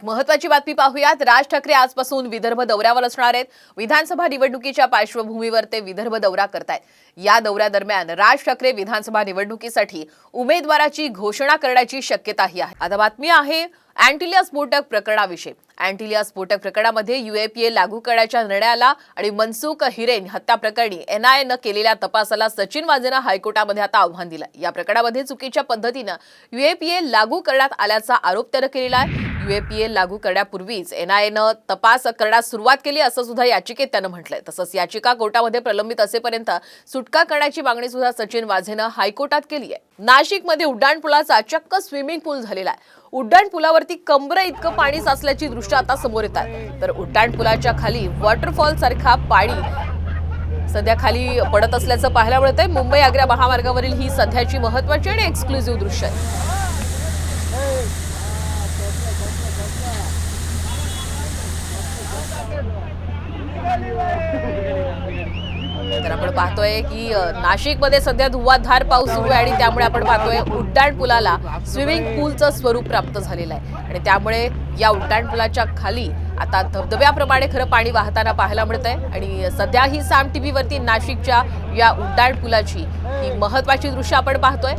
महत्त्वाची बातमी पाहूयात। राज ठाकरे आजपासून विदर्भ दौऱ्यावर असणार आहेत। विधानसभा निवडणुकीच्या पार्श्वभूमीवर ते विदर्भ दौरा करतायत। या दौऱ्यादरम्यान राज ठाकरे विधानसभा निवडणुकीसाठी उमेदवाराची घोषणा करण्याची शक्यताही आहे। आता बातमी आहे अँटिलिया स्फोटक प्रकरणाविषयी। अँटिलिया स्फोटक प्रकरणामध्ये UAPA लागू करण्याच्या निर्णयाला आणि मनसुख हिरेन हत्या प्रकरणी NIA न केलेल्या तपासाला सचिन वाझेनं हायकोर्टामध्ये आता आव्हान दिलं। या प्रकरणामध्ये चुकीच्या पद्धतीने UAPA लागू करण्यात आल्याचा आरोप त्याने केलेला आहे। UAPA लागू करण्यापूर्वीच NIA न तपास करण्यास सुरुवात केली असं सुद्धा याचिकेत त्याने म्हटलंय। तसंच याचिका कोर्टामध्ये प्रलंबित असेपर्यंत सुटका करण्याची मागणी सुद्धा सचिन वाझेनं हायकोर्टात केली आहे। नाशिकमध्ये उड्डाणपुलाचा चक्क स्विमिंग पूल झालेला आहे। उड्डाणपुलावरती कमरे इतकं पाणी साचल्याची दृश्य आता समोर येत आहेत। तर उड्डाणपुलाच्या खाली वॉटरफॉल सारखा पाणी सध्या खाली पडत असल्याचं पाहायला मिळतंय। मुंबई आग्रा महामार्गावरील ही सध्याची महत्त्वाची आणि एक्सक्लुझिव्ह दृश्य आहे। तर आपण पाहतोय की नाशिकमध्ये सध्या धुवाधार पाऊस सुरू आहे आणि त्यामुळे आपण पाहतोय उड्डाणपुलाला स्विमिंग पूलचं स्वरूप प्राप्त झालेलं आहे आणि त्यामुळे या उड्डाणपुलाच्या खाली आता धबधब्याप्रमाणे खरं पाणी वाहताना पाहायला मिळतंय। आणि सध्या ही साम TV वरती नाशिकच्या या उड्डाणपुलाची ही महत्त्वाची दृश्य आपण पाहतोय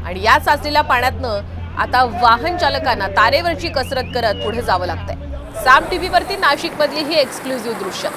आणि या साचलेल्या पाण्यातनं आता वाहन चालकांना तारेवरची कसरत करत पुढे जावं लागतंय। साम TV वरती नाशिकमधली ही एक्सक्लुझिव्ह दृश्य।